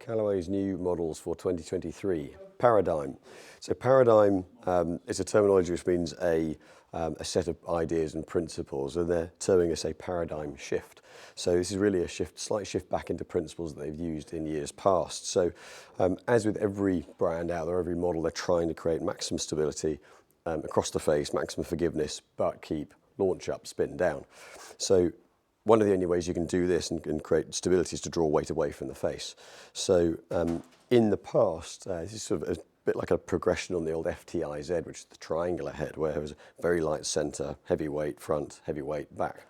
Callaway's new models for 2023, Paradym. So Paradym is a terminology which means a set of ideas and principles, and they're terming us a paradigm shift. So this is really a shift, slight shift back into principles that they've used in years past. So as with every brand out there, every model, they're trying to create maximum stability across the face, maximum forgiveness, but keep launch up, spin down. So one of the only ways you can do this and create stability is to draw weight away from the face. So in the past, this is sort of a bit like a progression on the old FTIZ, which is the triangular head, where it was a very light center, heavy weight front, heavy weight back.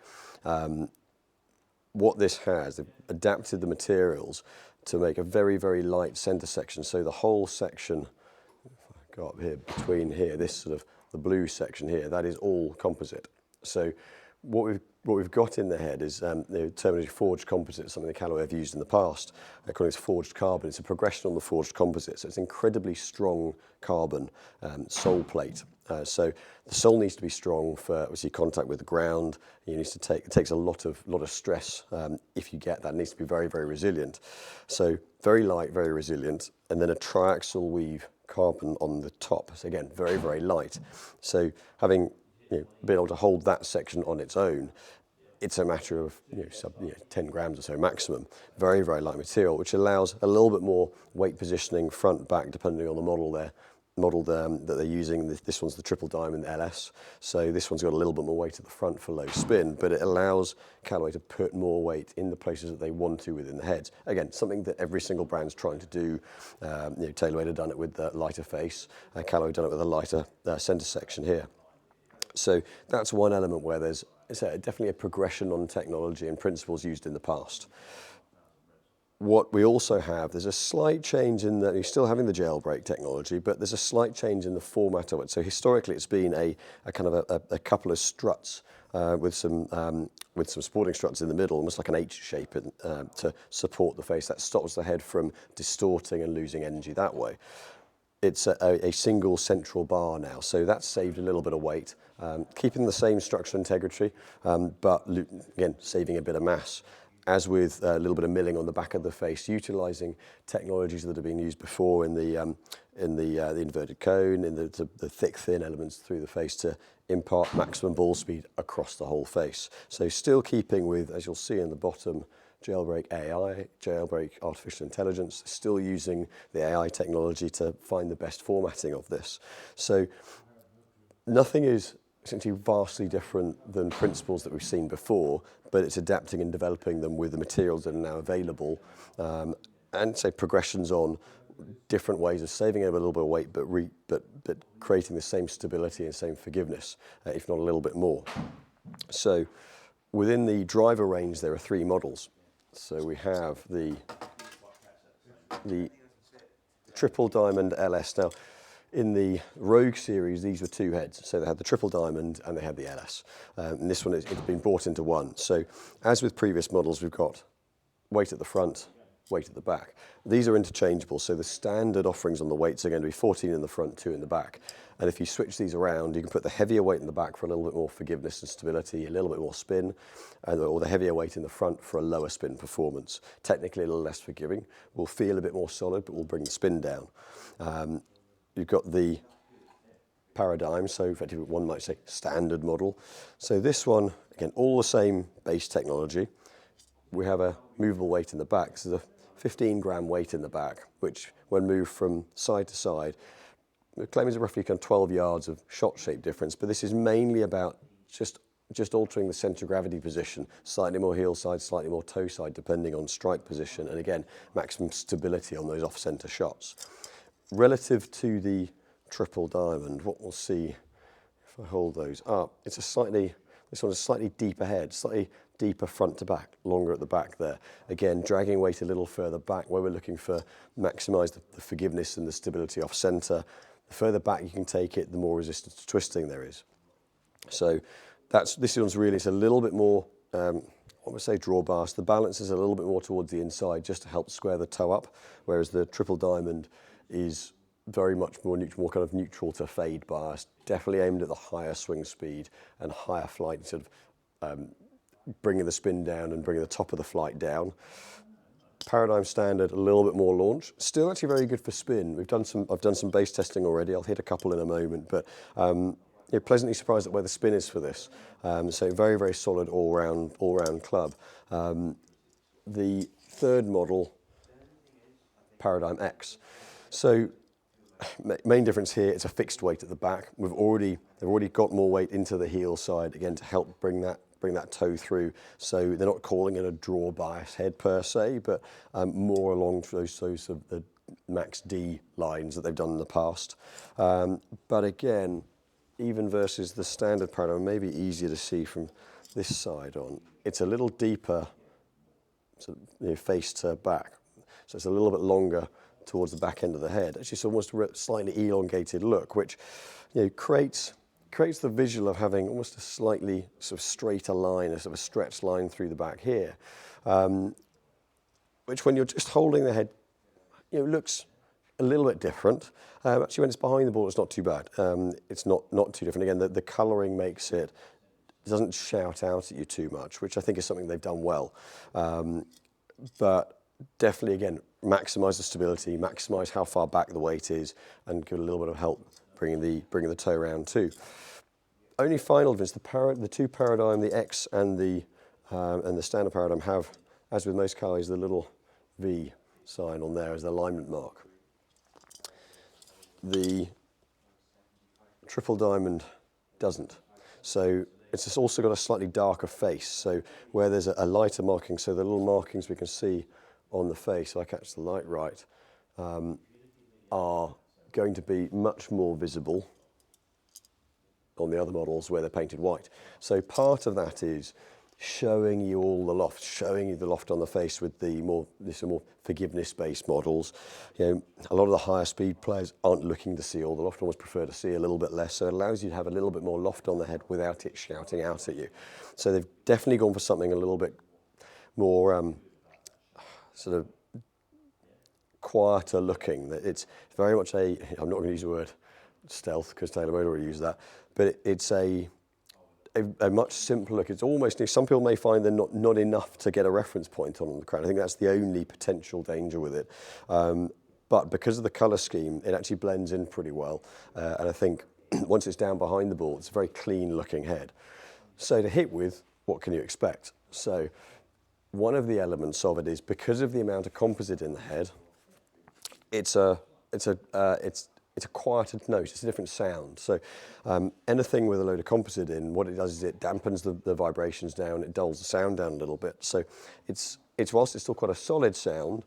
What this has, they've adapted the materials to make a very, very light center section. So the whole section, if I go up here, between here, this sort of the blue section here, that is all composite. So what we've got in the head is the terminology forged composite, something that Callaway have used in the past. They call it forged carbon. It's a progression on the forged composite, so it's incredibly strong carbon sole plate. So the sole needs to be strong for obviously contact with the ground. It takes a lot of stress if you get that. It needs to be very, very resilient. So very light, very resilient, and then a triaxial weave carbon on the top. So again, very, very light. So having being able to hold that section on its own, it's a matter of 10 grams or so maximum. Very, very light material, which allows a little bit more weight positioning front, back, depending on the model that they're using. This one's the triple diamond LS, so this one's got a little bit more weight at the front for low spin, but it allows Callaway to put more weight in the places that they want to within the heads. Again, something that every single brand's trying to do. Taylor had done it with the lighter face. Callaway done it with a lighter center section here. So that's one element where there's definitely a progression on technology and principles used in the past. What we also have, there's a slight change in that you're still having the jailbreak technology, but there's a slight change in the format of it. So historically, it's been a kind of a couple of struts with some sporting struts in the middle, almost like an H shape to support the face. That stops the head from distorting and losing energy that way. It's a single central bar now, so that's saved a little bit of weight, keeping the same structural integrity, but again, saving a bit of mass. As with a little bit of milling on the back of the face, utilising technologies that have been used before in the inverted cone, in the thick, thin elements through the face to impart maximum ball speed across the whole face. So still keeping with, as you'll see in the bottom, jailbreak AI, jailbreak artificial intelligence, still using the AI technology to find the best formatting of this. So nothing is essentially vastly different than principles that we've seen before, but it's adapting and developing them with the materials that are now available, and say progressions on different ways of saving a little bit of weight, but creating the same stability and same forgiveness, if not a little bit more. So within the driver range, there are 3 models. So we have the triple diamond LS. Now, in the Rogue series, these were 2 heads. So they had the triple diamond and they had the LS. And this one, it's been brought into one. So as with previous models, we've got weight at the front, weight at the back. These are interchangeable. So the standard offerings on the weights are going to be 14 in the front, 2 in the back. And if you switch these around, you can put the heavier weight in the back for a little bit more forgiveness and stability, a little bit more spin, or the heavier weight in the front for a lower spin performance. Technically a little less forgiving. Will feel a bit more solid, but will bring the spin down. You've got the Paradym, so effectively one might say standard model. So this one, again, all the same base technology. We have a movable weight in the back. So the 15-gram weight in the back, which when moved from side to side, the claim is roughly kind of 12 yards of shot shape difference, but this is mainly about just altering the center of gravity position, slightly more heel side, slightly more toe side, depending on strike position, and again, maximum stability on those off-center shots. Relative to the triple diamond, what we'll see if I hold those up, this one's a slightly deeper head, slightly deeper front to back, longer at the back there. Again, dragging weight a little further back where we're looking for maximize the forgiveness and the stability off center. The further back you can take it, the more resistance to twisting there is. So this one's really, it's a little bit more, I would say drawbars. The balance is a little bit more towards the inside just to help square the toe up, whereas the triple diamond is very much more kind of neutral to fade bias, definitely aimed at the higher swing speed and higher flight, sort of bringing the spin down and bringing the top of the flight down. Paradym standard, a little bit more launch. Still actually very good for spin. I've done some base testing already. I'll hit a couple in a moment, but you're pleasantly surprised at where the spin is for this. So very, very solid all-round club. The third model, Paradym X. So main difference here, it's a fixed weight at the back. They've already got more weight into the heel side, again, to help bring that toe through. So they're not calling it a draw bias head per se, but more along those of the Max D lines that they've done in the past. But again, even versus the standard Paradym, maybe easier to see from this side on, it's a little deeper, so, face to back. So it's a little bit longer towards the back end of the head. Actually, it's almost a slightly elongated look, which creates the visual of having almost a slightly sort of straighter line, a sort of a stretched line through the back here, which when you're just holding the head, looks a little bit different. Actually, when it's behind the ball, it's not too bad. It's not too different. Again, the colouring makes it doesn't shout out at you too much, which I think is something they've done well. But definitely, again, maximise the stability, maximise how far back the weight is, and give a little bit of help bringing the toe around too. Only final difference: the two Paradym, the X and the standard Paradym, have, as with most Callaways, the little V sign on there as the alignment mark. The triple diamond doesn't. So it's just also got a slightly darker face. So where there's a lighter marking, so the little markings we can see on the face, if I catch the light right, are going to be much more visible on the other models where they're painted white. So part of that is showing you all the loft, showing you the loft on the face with the more forgiveness-based models. A lot of the higher speed players aren't looking to see all the loft, almost prefer to see a little bit less. So it allows you to have a little bit more loft on the head without it shouting out at you. So they've definitely gone for something a little bit more sort of quieter looking. It's very much I'm not going to use the word stealth because Taylor Motor will use that, but it's a much simpler look. It's almost, some people may find they're not enough to get a reference point on the crown. I think that's the only potential danger with it. But because of the colour scheme, it actually blends in pretty well. And I think once it's down behind the ball, it's a very clean looking head. So to hit with, what can you expect? So one of the elements of it is, because of the amount of composite in the head, it's a quieter note, it's a different sound. So anything with a load of composite in, what it does is it dampens the vibrations down, it dulls the sound down a little bit. So it's whilst it's still quite a solid sound,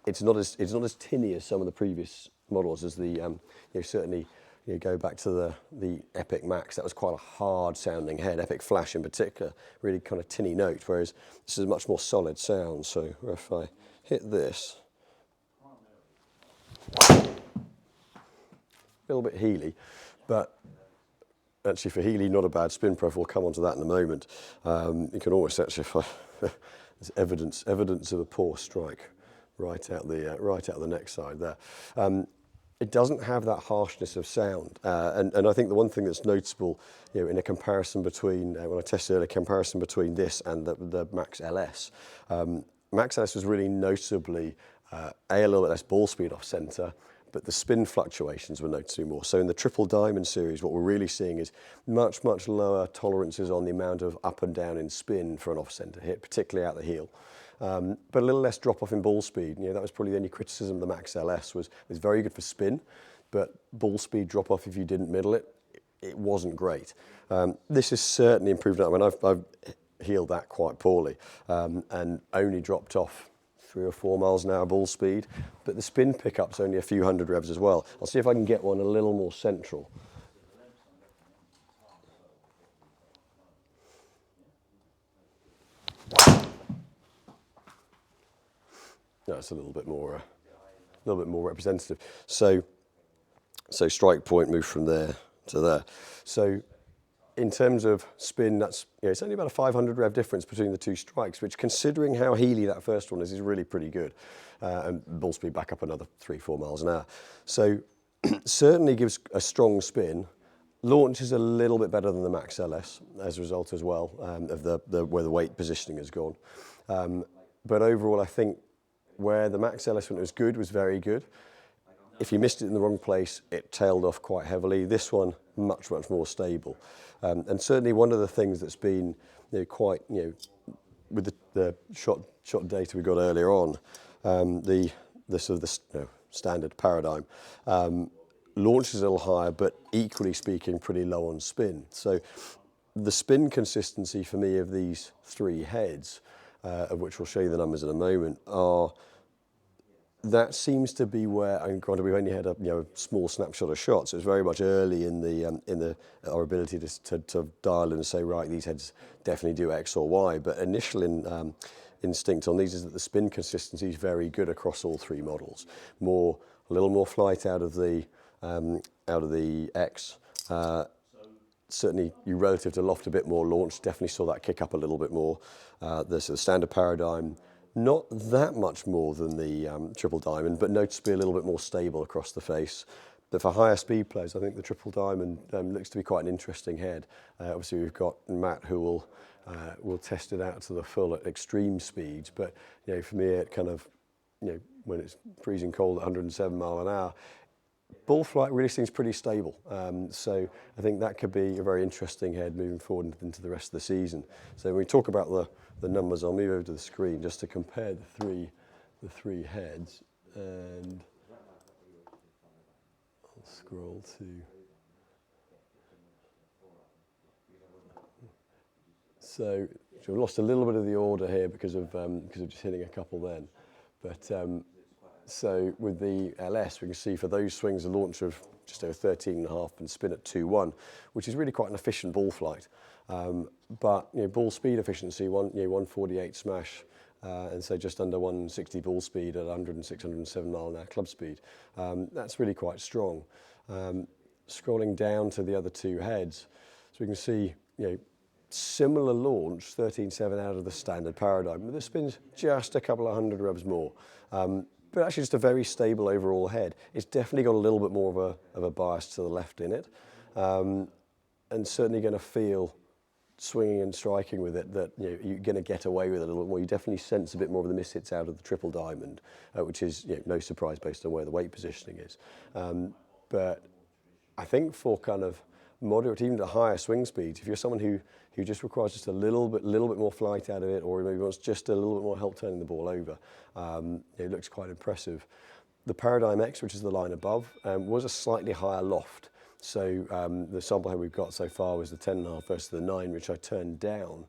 it's not as tinny as some of the previous models. As the certainly go back to the Epic Max, that was quite a hard sounding head. Epic Flash in particular, really kind of tinny note, whereas this is a much more solid sound. So if I hit this, a little bit Healy, but actually for Healy, not a bad spin profile. We'll come on to that in a moment. You can almost actually, there's evidence of a poor strike right out the neck side there. It doesn't have that harshness of sound, and I think the one thing that's noticeable, in a comparison between when I tested a comparison between this and the Max LS, Max LS was really noticeably a little bit less ball speed off centre, but the spin fluctuations were noticeably more. So in the Triple Diamond series, what we're really seeing is much lower tolerances on the amount of up and down in spin for an off-centre hit, particularly out the heel. But a little less drop-off in ball speed. That was probably the only criticism of the Max LS was very good for spin, but ball speed drop-off, if you didn't middle it, it wasn't great. This is certainly improved. I mean, I've heeled that quite poorly and only dropped off 3 or 4 miles an hour ball speed, but the spin pickup's only a few hundred revs as well. I'll see if I can get one a little more central. That's a little bit more representative. So strike point moved from there to there. So in terms of spin, that's it's only about a 500 rev difference between the two strikes, which, considering how Healy that first one is really pretty good. And ball speed back up another 3-4 miles an hour. So certainly gives a strong spin. Launch is a little bit better than the Max LS as a result as well of where the weight positioning has gone. But overall, I think where the Max LS, when it was good, was very good. If you missed it in the wrong place, it tailed off quite heavily. This one, much, much more stable. And certainly one of the things that's been quite, with the shot data we got earlier on, the sort of the standard Paradym, launches a little higher, but equally speaking, pretty low on spin. So the spin consistency for me of these three heads, of which we'll show you the numbers in a moment, that seems to be where, and granted we've only had a small snapshot of shots, so it's very much early in our ability to dial in and say, right, these heads definitely do X or Y. But initial instinct on these is that the spin consistency is very good across all three models. A little more flight out of the X. Certainly, you relative to loft a bit more launch. Definitely saw that kick up a little bit more. The standard Paradym, not that much more than the Triple Diamond, but noticeably a little bit more stable across the face. But for higher speed players, I think the Triple Diamond looks to be quite an interesting head. Obviously, we've got Matt who will test it out to the full at extreme speeds. But for me, it kind of when it's freezing cold at 107 mile an hour, ball flight really seems pretty stable. So I think that could be a very interesting head moving forward into the rest of the season. So when we talk about the numbers, I'll move over to the screen just to compare the three heads, and I'll scroll to. So we lost a little bit of the order here because of just hitting a couple then, but. So with the LS, we can see for those swings a launch of just over 13.5 and spin at 2.1, which is really quite an efficient ball flight. But ball speed efficiency, 148 smash, and so just under 160 ball speed at 106, 107 mile an hour club speed. That's really quite strong. Scrolling down to the other two heads, so we can see similar launch, 13.7 out of the standard Paradym, but the spin's just a couple of hundred revs more. But actually just a very stable overall head. It's definitely got a little bit more of a bias to the left in it, and certainly going to feel swinging and striking with it that you're going to get away with it a little bit more. You definitely sense a bit more of the mishits out of the Triple Diamond, which is no surprise based on where the weight positioning is. But I think for kind of moderate, even to higher swing speeds, if you're someone who just requires just a little bit more flight out of it, or maybe wants just a little bit more help turning the ball over, it looks quite impressive. The Paradym X, which is the line above, was a slightly higher loft. So the sample head we've got so far was the 10.5 versus the 9, which I turned down.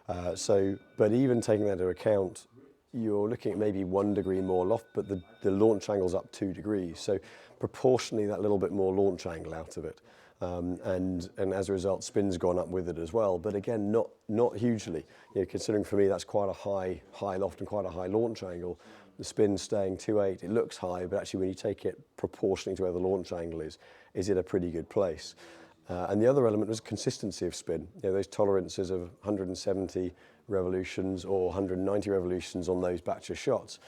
But even taking that into account, you're looking at maybe 1 degree more loft, but the launch angle's up 2 degrees. So proportionally, that little bit more launch angle out of it. And as a result, spin's gone up with it as well. But again, not hugely. Considering for me that's quite a high loft and quite a high launch angle. The spin's staying 2.8. It looks high, but actually when you take it proportionally to where the launch angle is it a pretty good place? And the other element was consistency of spin. Those tolerances of 170 revolutions or 190 revolutions on those batch of shots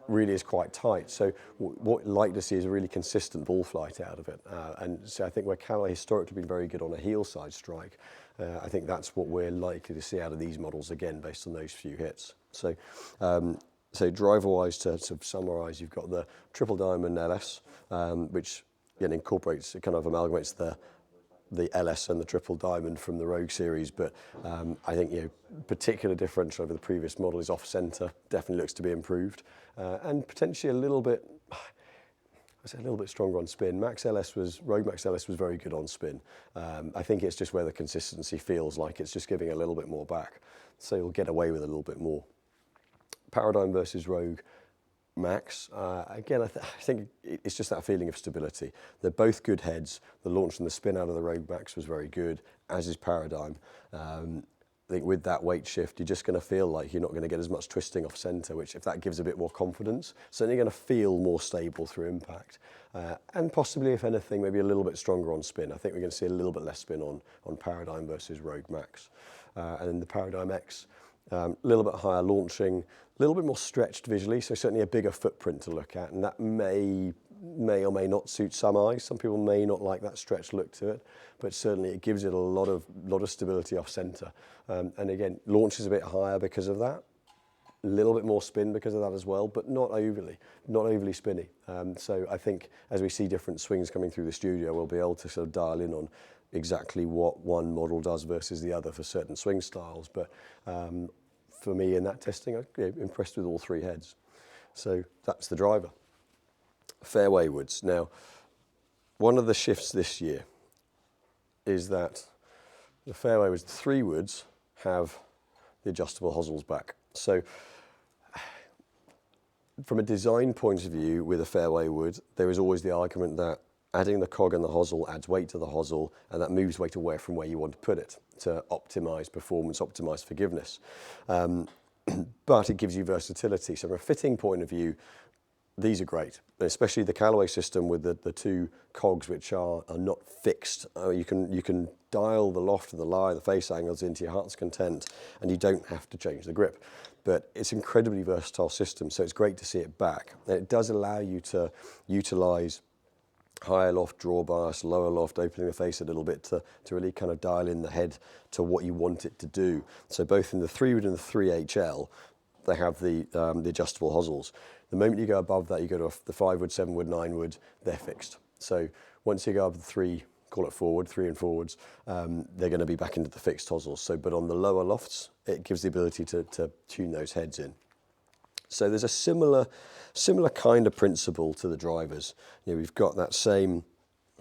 really is quite tight. So what I'd like to see is a really consistent ball flight out of it. And so I think where Callaway historically been very good on a heel side strike, I think that's what we're likely to see out of these models again based on those few hits. So driver-wise, to summarise, you've got the Triple Diamond LS, which incorporates, it kind of amalgamates the LS and the Triple Diamond from the Rogue series, but I think particular differential over the previous model is off centre. Definitely looks to be improved, and potentially a little bit stronger on spin. Rogue Max LS was very good on spin. I think it's just where the consistency feels like it's just giving a little bit more back, so you'll get away with a little bit more. Paradym versus Rogue Max, again, I think it's just that feeling of stability. They're both good heads. The launch and the spin out of the Rogue Max was very good, as is Paradym. I think with that weight shift, you're just going to feel like you're not going to get as much twisting off centre, which if that gives a bit more confidence, certainly going to feel more stable through impact. And possibly, if anything, maybe a little bit stronger on spin. I think we're going to see a little bit less spin on Paradym versus Rogue Max. And then the Paradym X, a little bit higher launching, a little bit more stretched visually, so certainly a bigger footprint to look at, and that may or may not suit some eyes. Some people may not like that stretched look to it, but certainly it gives it a lot of stability off centre. And again, launch is a bit higher because of that. A little bit more spin because of that as well, but not overly spinny. So I think as we see different swings coming through the studio, we'll be able to sort of dial in on exactly what one model does versus the other for certain swing styles. But for me in that testing, I'm impressed with all three heads. So that's the driver. Fairway woods. Now, one of the shifts this year is that the fairway woods, the 3 woods, have the adjustable hosels back. So from a design point of view with a fairway wood, there is always the argument that adding the cog and the hosel adds weight to the hosel, and that moves weight away from where you want to put it to optimize performance, optimize forgiveness. But it gives you versatility. So from a fitting point of view, these are great, especially the Callaway system with the 2 cogs which are not fixed. You can dial the loft and the lie, the face angles into your heart's content, and you don't have to change the grip. But it's an incredibly versatile system, so it's great to see it back. And it does allow you to utilize higher loft, draw bias, lower loft, opening the face a little bit to really kind of dial in the head to what you want it to do. So both in the 3 wood and the 3HL, they have the adjustable hosels. The moment you go above that, you go to the 5 wood, 7 wood, 9 wood, they're fixed. So once you go up the 3, call it forward, 3 and forwards, they're going to be back into the fixed hosels. So, but on the lower lofts, it gives the ability to tune those heads in. So there's a similar kind of principle to the drivers. You know, we've got that same,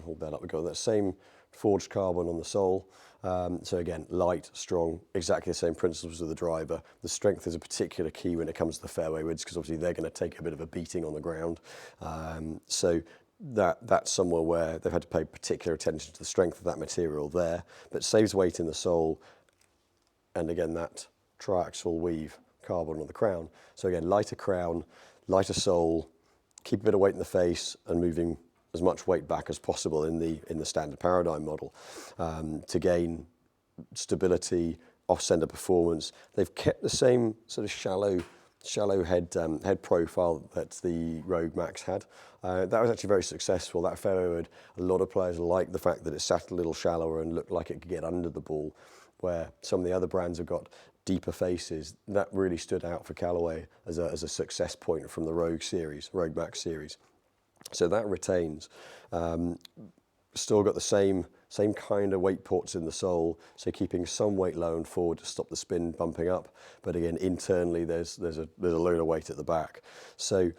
hold that up, we've got that same forged carbon on the sole. So again, light, strong, exactly the same principles of the driver. The strength is a particular key when it comes to the fairway woods, because obviously they're going to take a bit of a beating on the ground. So that's somewhere where they've had to pay particular attention to the strength of that material there, but saves weight in the sole. And again, that triaxial weave carbon on the crown. So again, lighter crown, lighter sole, keep a bit of weight in the face and moving as much weight back as possible in the standard Paradym model to gain stability, off-center performance. They've kept the same sort of shallow head profile that the Rogue Max had. That was actually very successful. That fairway wood, a lot of players liked the fact that it sat a little shallower and looked like it could get under the ball, where some of the other brands have got deeper faces. That really stood out for Callaway as a success point from the Rogue Max series. So that retains. Still got the same kind of weight ports in the sole, so keeping some weight low and forward to stop the spin bumping up. But again, internally there's a load of weight at the back. So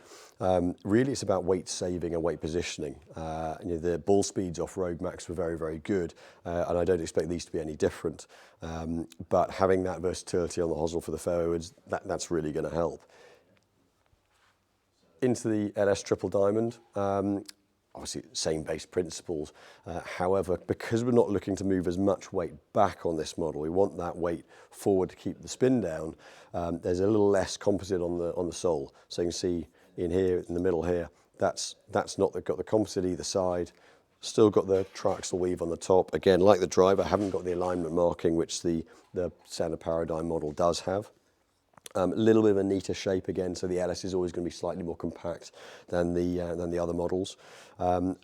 really it's about weight saving and weight positioning. You know, the ball speeds off Rogue Max were very, very good, and I don't expect these to be any different. But having that versatility on the hosel for the fairway woods, that's really going to help. Into the LS Triple Diamond, obviously same base principles. However, because we're not looking to move as much weight back on this model, we want that weight forward to keep the spin down. There's a little less composite on the sole. So you can see in here, in the middle here, that's not got the composite either side. Still got the triaxial weave on the top. Again, like the driver, haven't got the alignment marking, which the standard Paradym model does have. A little bit of a neater shape again, so the LS is always going to be slightly more compact than the other models. And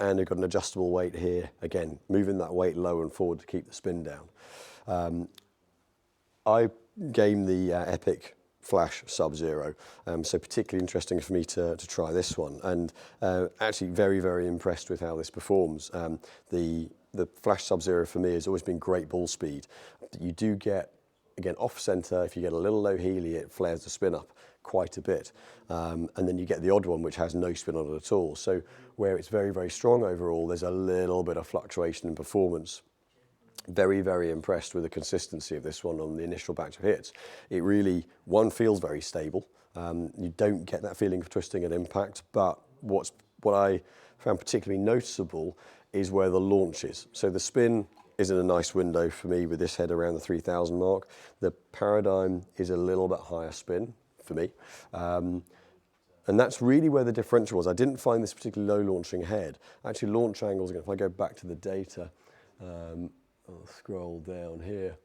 we've got an adjustable weight here, again, moving that weight low and forward to keep the spin down. I game the Epic Flash Sub-Zero, so particularly interesting for me to try this one, and actually very, very impressed with how this performs. The Flash Sub-Zero for me has always been great ball speed. You do get, again, off center, if you get a little low heely, it flares the spin up quite a bit. And then you get the odd one, which has no spin on it at all. So where it's very, very strong overall, there's a little bit of fluctuation in performance. Very, very impressed with the consistency of this one on the initial batch of hits. It really, one, feels very stable. You don't get that feeling of twisting at impact, but what I found particularly noticeable is where the launch is. So the spin is in a nice window for me with this head around the 3,000 mark. The Paradym is a little bit higher spin for me. And that's really where the differential was. I didn't find this particularly low launching head. Actually, launch angles, if I go back to the data, I'll scroll down here.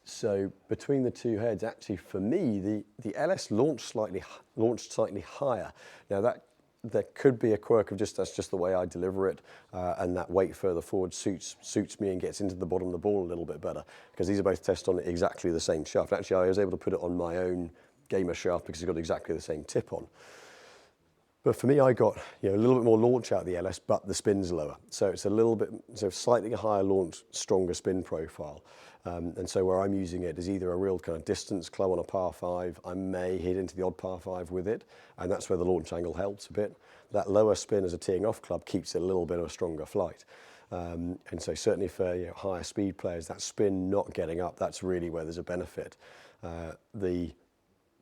So between the two heads, actually for me, the LS launched slightly higher. Now that there could be a quirk of that's just the way I deliver it, and that weight further forward suits me and gets into the bottom of the ball a little bit better, because these are both tested on exactly the same shaft. Actually, I was able to put it on my own gamer shaft because it's got exactly the same tip on. But for me, I got a little bit more launch out of the LS, but the spin's lower. So it's a little bit, slightly higher launch, stronger spin profile. And so where I'm using it is either a real kind of distance club on a par 5, I may hit into the odd par 5 with it, and that's where the launch angle helps a bit. That lower spin as a teeing off club keeps it a little bit of a stronger flight. And so certainly for higher speed players, that spin not getting up, that's really where there's a benefit. The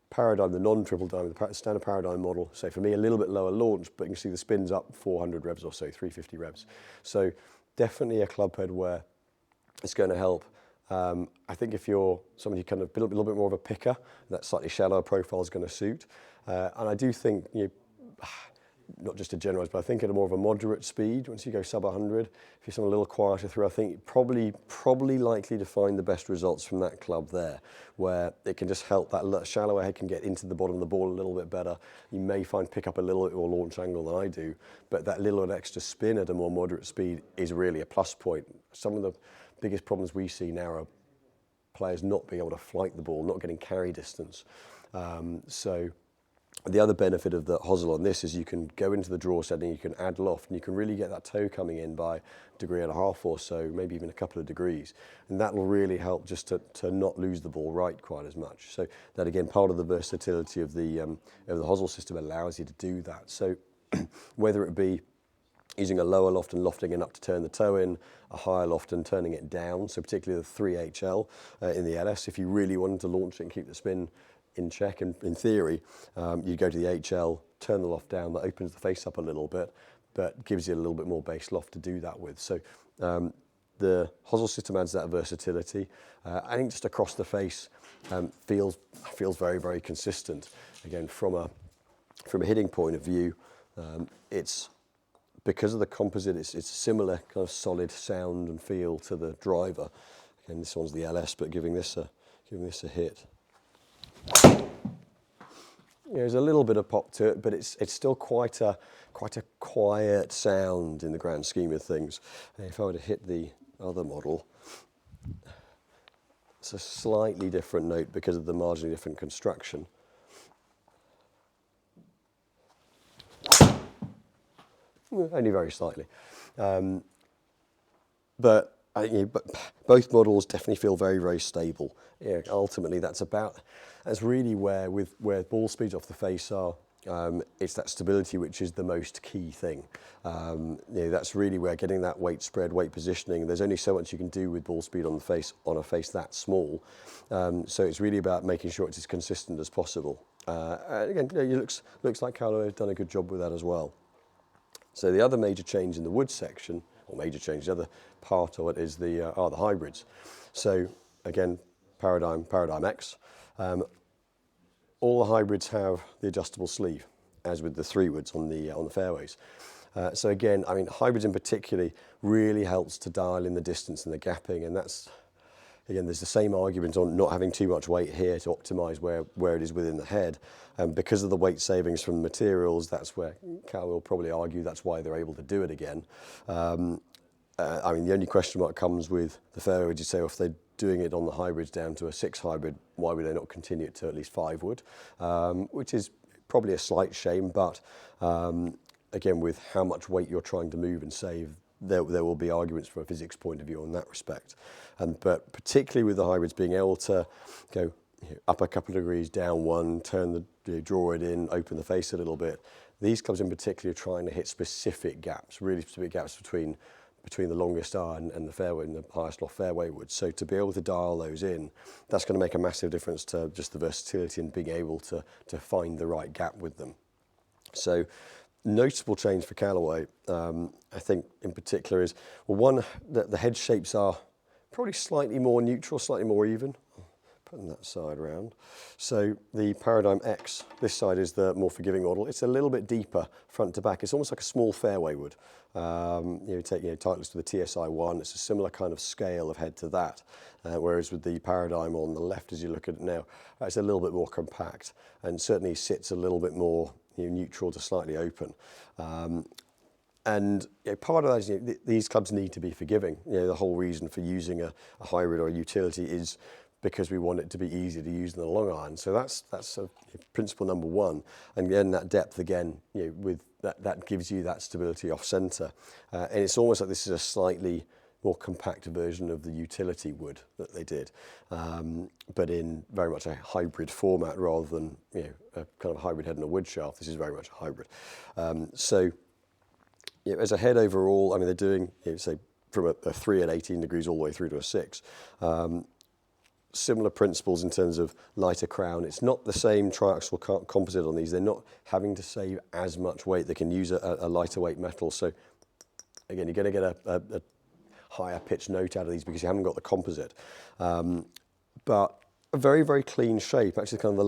Paradym, the non-triple diamond, the standard Paradym model, so for me a little bit lower launch, but you can see the spin's up 400 revs or so, 350 revs. So definitely a club head where it's going to help. I think if you're somebody kind of a little bit more of a picker, that slightly shallower profile is going to suit. And I do think, not just to generalise, but I think at a more of a moderate speed, once you go sub 100, if you're something a little quieter through, I think probably likely to find the best results from that club there, where it can just help that shallower head can get into the bottom of the ball a little bit better. You may pick up a little bit more launch angle than I do, but that little extra spin at a more moderate speed is really a plus point. Some of the biggest problems we see now are players not being able to flight the ball, not getting carry distance. So the other benefit of the hosel on this is you can go into the draw setting, you can add loft, and you can really get that toe coming in by 1.5 degrees or so, maybe even a couple of degrees. And that will really help just to not lose the ball right quite as much. So that, again, part of the versatility of the hosel system allows you to do that. So whether it be using a lower loft and lofting it up to turn the toe in, a higher loft and turning it down, so particularly the 3HL in the LS, if you really wanted to launch it and keep the spin in check, and in theory, you go to the HL, turn the loft down, that opens the face up a little bit, but gives you a little bit more base loft to do that with. So the hosel system adds that versatility. I think just across the face feels very, very consistent. Again, from a hitting point of view, it's because of the composite, it's a similar kind of solid sound and feel to the driver. Again, this one's the LS, but giving this a hit. There's a little bit of pop to it, but it's still quite a quiet sound in the grand scheme of things. And if I were to hit the other model, it's a slightly different note because of the marginally different construction. Only very slightly. But both models definitely feel very, very stable. Ultimately, that's really where ball speeds off the face are. It's that stability which is the most key thing. That's really where getting that weight spread, weight positioning. There's only so much you can do with ball speed on a face that small. So it's really about making sure it's as consistent as possible. Again, it looks like Callaway have done a good job with that as well. So the other major change in the wood section, or major change, the other part of it is the hybrids. So again, Paradym X. All the hybrids have the adjustable sleeve, as with the 3 woods on the fairways. So again, I mean, hybrids in particular really helps to dial in the distance and the gapping, and that's, again, there's the same argument on not having too much weight here to optimise where it is within the head. Because of the weight savings from the materials, that's where Cal will probably argue that's why they're able to do it again. I mean, the only question mark comes with the fairway, would you say, if they're doing it on the hybrids down to a 6 hybrid, why would they not continue it to at least 5 wood? Which is probably a slight shame, but again, with how much weight you're trying to move and save, there will be arguments from a physics point of view on that respect. But particularly with the hybrids being able to go up a couple of degrees, down one, draw it in, open the face a little bit. These clubs in particular are trying to hit specific gaps, really specific gaps between the longest iron and the fairway and the highest loft fairway wood. So to be able to dial those in, that's going to make a massive difference to just the versatility and being able to find the right gap with them. So noticeable change for Callaway, I think in particular is, well, one, that the head shapes are probably slightly more neutral, slightly more even. Putting that side around. So the Paradym X, this side is the more forgiving model. It's a little bit deeper front to back. It's almost like a small fairway wood. Take Titleist with the TSI-1, it's a similar kind of scale of head to that. Whereas with the Paradym on the left, as you look at it now, it's a little bit more compact and certainly sits a little bit more neutral to slightly open. And part of that is these clubs need to be forgiving. The whole reason for using a hybrid or a utility is because we want it to be easier to use than a long iron. So that's principle number one. And then that depth again, with that gives you that stability off centre. And it's almost like this is a slightly more compact version of the utility wood that they did, but in very much a hybrid format rather than a kind of hybrid head and a wood shaft. This is very much a hybrid. So as a head overall, I mean, they're doing say from a 3 at 18 degrees all the way through to a 6. Similar principles in terms of lighter crown. It's not the same triaxial composite on these. They're not having to save as much weight. They can use a lighter weight metal. So again, you're going to get a higher pitch note out of these because you haven't got the composite. But a very, very clean shape. Actually, kind of the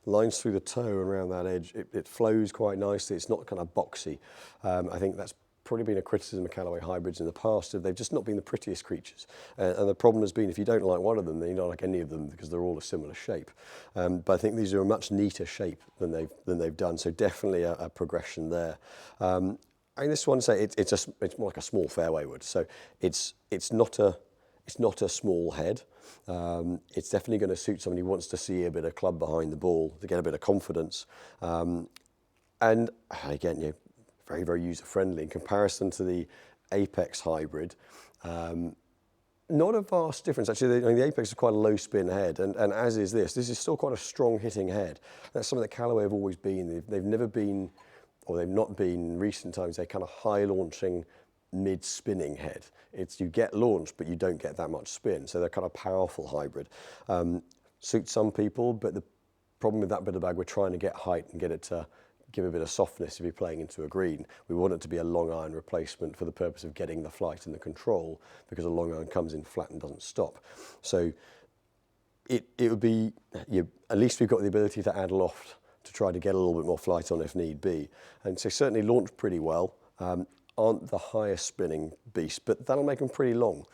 lines through the toe and around that edge, it flows quite nicely. It's not kind of boxy. I think that's probably been a criticism of Callaway hybrids in the past. They've just not been the prettiest creatures. And the problem has been if you don't like one of them, then you don't like any of them because they're all a similar shape. But I think these are a much neater shape than they've done. So definitely a progression there. I mean, this one, say it's more like a small fairway wood. So it's not a small head. It's definitely going to suit somebody who wants to see a bit of club behind the ball to get a bit of confidence. And again, very, very user-friendly in comparison to the Apex hybrid. Not a vast difference. Actually, the Apex is quite a low spin head, and as is this. This is still quite a strong hitting head. That's something that Callaway have always been. They've never been, or they've not been in recent times, they're kind of high launching, mid spinning head. You get launched, but you don't get that much spin. So they're kind of powerful hybrid. Suits some people, but the problem with that bit of bag, we're trying to get height and get it to give a bit of softness if you're playing into a green. We want it to be a long iron replacement for the purpose of getting the flight and the control, because a long iron comes in flat and doesn't stop. So it would be, at least we've got the ability to add loft to try to get a little bit more flight on if need be. And so certainly launch pretty well. Aren't the highest spinning beast, but that'll make them pretty long.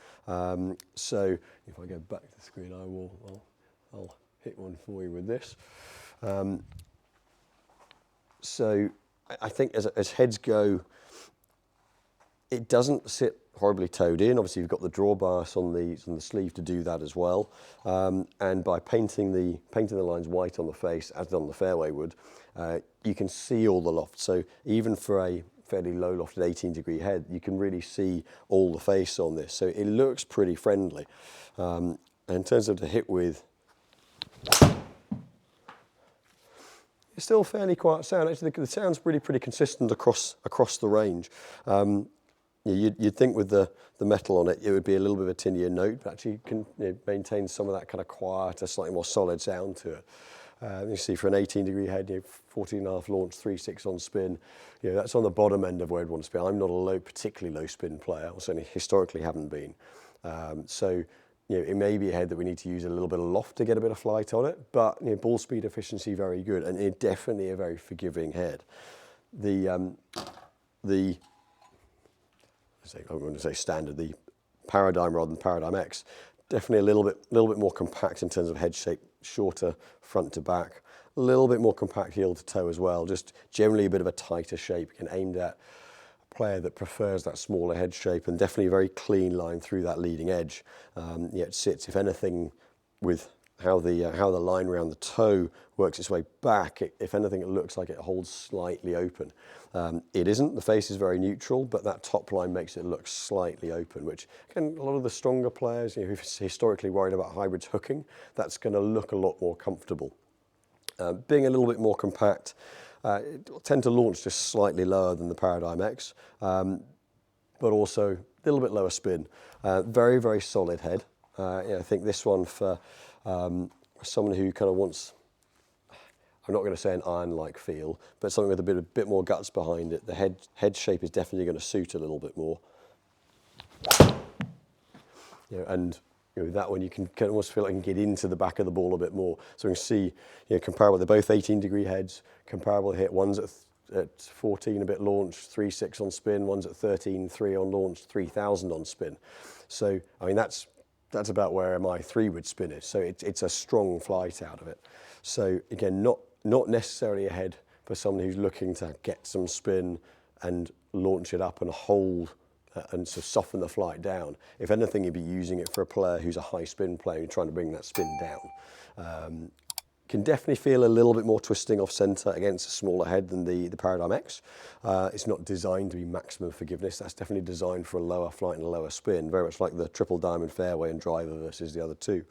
So if I go back to the screen, I'll hit one for you with this. So I think as heads go, it doesn't sit horribly toed in. Obviously, you've got the draw bias on the sleeve to do that as well. And by painting the lines white on the face, as on the fairway wood, you can see all the loft. So even for a fairly low lofted 18-degree head, you can really see all the face on this. So it looks pretty friendly. And in terms of the hit with, it's still fairly quiet sound. Actually, the sound's pretty consistent across the range. You'd think with the metal on it, it would be a little bit of a tinier note, but actually can maintain some of that kind of quieter, slightly more solid sound to it. You see for an 18-degree head, 14.5 launch, 3.6 on spin. That's on the bottom end of where I'd want to spin. I'm not a particularly low spin player, or certainly historically haven't been. So it may be a head that we need to use a little bit of loft to get a bit of flight on it, but ball speed efficiency very good, and it's definitely a very forgiving head. I'm going to say standard, the Paradym rather than Paradym X, definitely a little bit more compact in terms of head shape, shorter front to back, a little bit more compact heel to toe as well, just generally a bit of a tighter shape, and aimed at a player that prefers that smaller head shape, and definitely a very clean line through that leading edge. It sits, if anything, with how the line around the toe works its way back, if anything, it looks like it holds slightly open. It isn't. The face is very neutral, but that top line makes it look slightly open, which, again, a lot of the stronger players who've historically worried about hybrids hooking, that's going to look a lot more comfortable. Being a little bit more compact, it will tend to launch just slightly lower than the Paradym X, but also a little bit lower spin. Very, very solid head. I think this one for someone who kind of wants, I'm not going to say an iron-like feel, but something with a bit more guts behind it. The head shape is definitely going to suit a little bit more. And with that one, you can almost feel like you can get into the back of the ball a bit more. So we can see, comparable. They're both 18-degree heads, comparable hit. One's at 14 a bit launch, 3.6 on spin. One's at 13.3 on launch, 3,000 on spin. So I mean that's about where my 3 would spin is. So it's a strong flight out of it. So again, not necessarily a head for someone who's looking to get some spin and launch it up and hold and sort of soften the flight down. If anything, you'd be using it for a player who's a high spin player who's trying to bring that spin down. Can definitely feel a little bit more twisting off centre against a smaller head than the Paradym X. It's not designed to be maximum forgiveness. That's definitely designed for a lower flight and a lower spin, very much like the triple diamond fairway and driver versus the other two.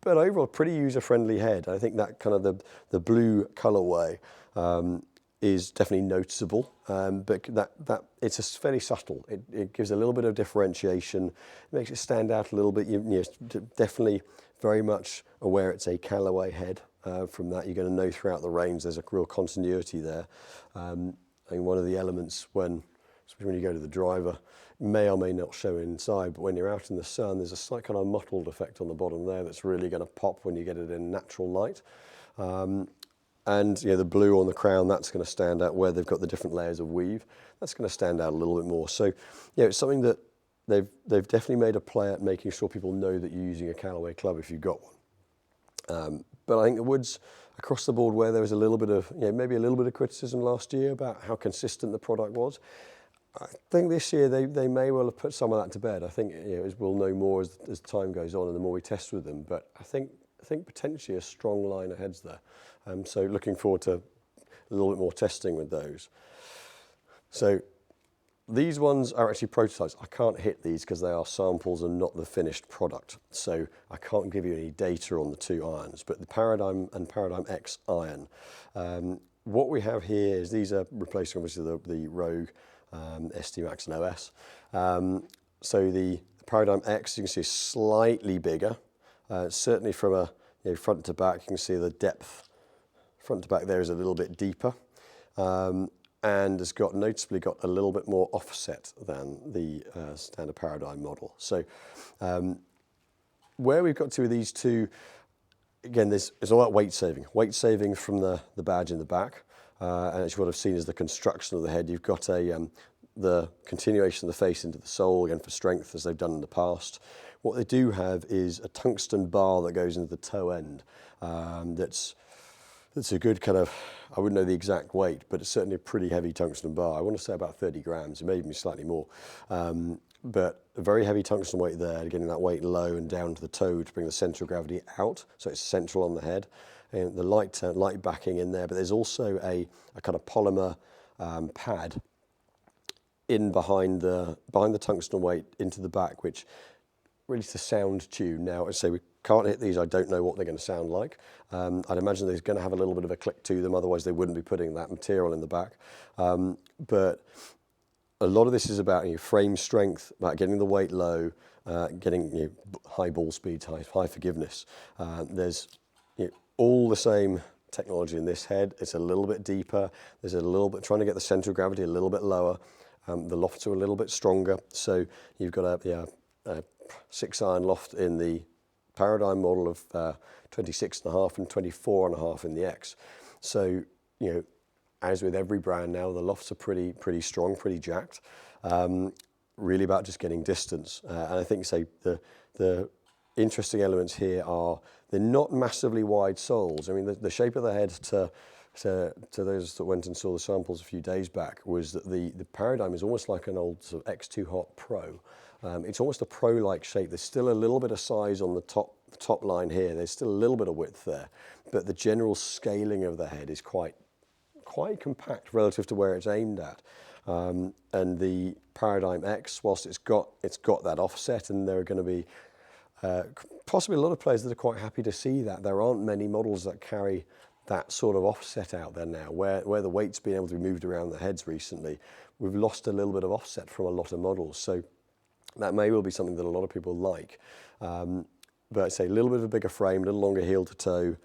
But overall, pretty user-friendly head. I think that kind of the blue colourway is definitely noticeable, but that it's fairly subtle. It gives a little bit of differentiation, makes it stand out a little bit. You're definitely very much aware it's a Callaway head. From that, you're going to know throughout the range there's a real continuity there. I mean, one of the elements especially when you go to the driver, may or may not show inside, but when you're out in the sun, there's a slight kind of mottled effect on the bottom there that's really going to pop when you get it in natural light. And the blue on the crown, that's going to stand out where they've got the different layers of weave. That's going to stand out a little bit more. So, it's something that they've definitely made a play at making sure people know that you're using a Callaway club if you've got one. But I think the woods across the board, where there was a little bit of, maybe a little bit of criticism last year about how consistent the product was, I think this year they may well have put some of that to bed. I think we'll know more as time goes on and the more we test with them. But I think potentially a strong line of heads there. So looking forward to a little bit more testing with those. So these ones are actually prototypes. I can't hit these because they are samples and not the finished product. So I can't give you any data on the two irons, but the Paradym and Paradym X iron. What we have here is these are replacing obviously the Rogue ST Max and OS. So the Paradym X, you can see, is slightly bigger. Certainly from a front to back, you can see the depth front to back there is a little bit deeper, and has noticeably got a little bit more offset than the standard Paradym model. So where we've got to with these two, again, it's all about weight saving from the badge in the back, and as you would have seen is the construction of the head. You've got the continuation of the face into the sole, again for strength, as they've done in the past. What they do have is a tungsten bar that goes into the toe end. That's a good kind of, I wouldn't know the exact weight, but it's certainly a pretty heavy tungsten bar. I want to say about 30 grams, it may even be slightly more. But a very heavy tungsten weight there, getting that weight low and down to the toe to bring the centre of gravity out, so it's central on the head. And the light backing in there, but there's also a kind of polymer pad in behind the tungsten weight into the back, which really is a sound tune. Now, I say we can't hit these. I don't know what they're going to sound like. I'd imagine they're going to have a little bit of a click to them, otherwise they wouldn't be putting that material in the back. But a lot of this is about frame strength, about getting the weight low, getting high ball speed, high forgiveness. There's all the same technology in this head. It's a little bit deeper. There's a little bit trying to get the center of gravity a little bit lower. The lofts are a little bit stronger. So you've got a 6-iron loft in the Paradym model of 26.5 and 24.5 in the X. So as with every brand now, the lofts are pretty strong, pretty jacked. Really about just getting distance. And I think the interesting elements here are they're not massively wide soles. I mean, the shape of the head to those that went and saw the samples a few days back was that the Paradym is almost like an old sort of X2 Hot Pro. It's almost a pro-like shape. There's still a little bit of size on the top line here. There's still a little bit of width there, but the general scaling of the head is quite compact relative to where it's aimed at. And the Paradym X, whilst it's got that offset, and there are going to be possibly a lot of players that are quite happy to see that. There aren't many models that carry that sort of offset out there now, where the weight's been able to be moved around the heads recently. We've lost a little bit of offset from a lot of models, so that may well be something that a lot of people like. But I'd say a little bit of a bigger frame, a little longer heel to toe,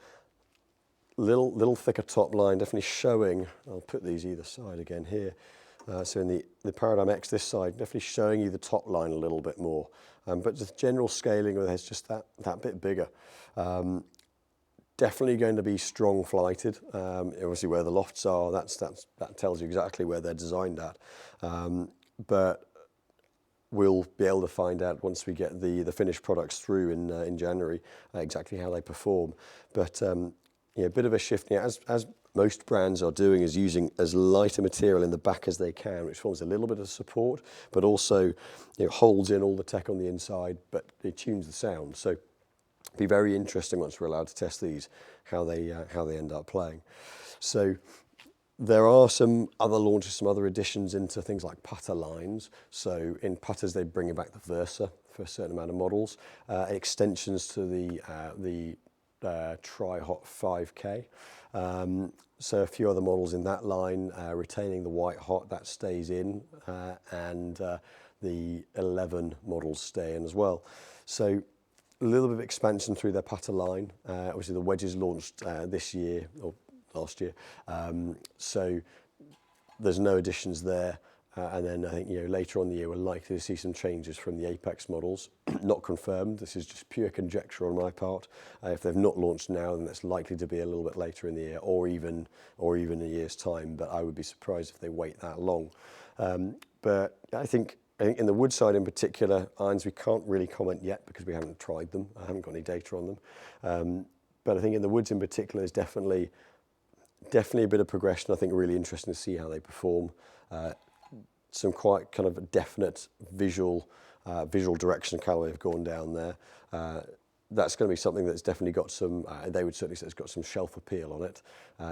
little thicker top line, definitely showing. I'll put these either side again here. So in the Paradym X this side, definitely showing you the top line a little bit more. But the general scaling of the head's just that bit bigger. Definitely going to be strong flighted. Obviously where the lofts are, that tells you exactly where they're designed at. But we'll be able to find out once we get the finished products through in January exactly how they perform. But a bit of a shift. As most brands are doing is using as light a material in the back as they can, which forms a little bit of support, but also holds in all the tech on the inside, but it tunes the sound. So it'll be very interesting once we're allowed to test these, how they end up playing. So there are some other launches, some other additions into things like putter lines. So in putters, they're bringing back the Versa for a certain amount of models, extensions to the Tri-Hot 5K. So a few other models in that line, retaining the White Hot, that stays in, and the 11 models stay in as well. So a little bit of expansion through their putter line. Obviously the wedges launched this year, or last year. So there's no additions there. And then I think later on in the year we're likely to see some changes from the Apex models. Not confirmed. This is just pure conjecture on my part. If they've not launched now, then that's likely to be a little bit later in the year, or even a year's time. But I would be surprised if they wait that long. But I think in the wood side in particular, irons we can't really comment yet because we haven't tried them. I haven't got any data on them. But I think in the woods in particular, there's definitely a bit of progression. I think really interesting to see how they perform. Some quite kind of definite visual direction Callaway have gone down there. That's going to be something that's definitely got some, they would certainly say it's got some shelf appeal on it.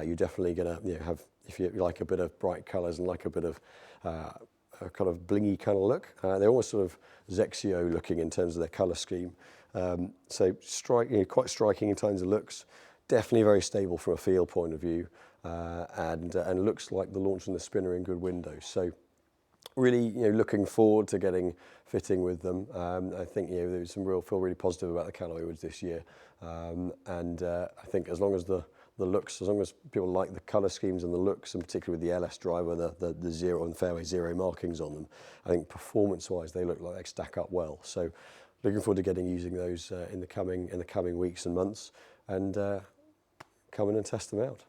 You're definitely going to have, if you like a bit of bright colours and like a bit of a kind of blingy kind of look, they're almost sort of Zexio looking in terms of their colour scheme. So quite striking in terms of looks. Definitely very stable from a feel point of view, and looks like the launch and the spinner in good windows. So really, looking forward to getting fitting with them. I think there's feel really positive about the Callaway woods this year, and I think as long as the looks, as long as people like the colour schemes and the looks, and particularly with the LS driver, the zero and fairway zero markings on them, I think performance-wise they look like they stack up well. So looking forward to using those in the coming weeks and months, and come in and test them out.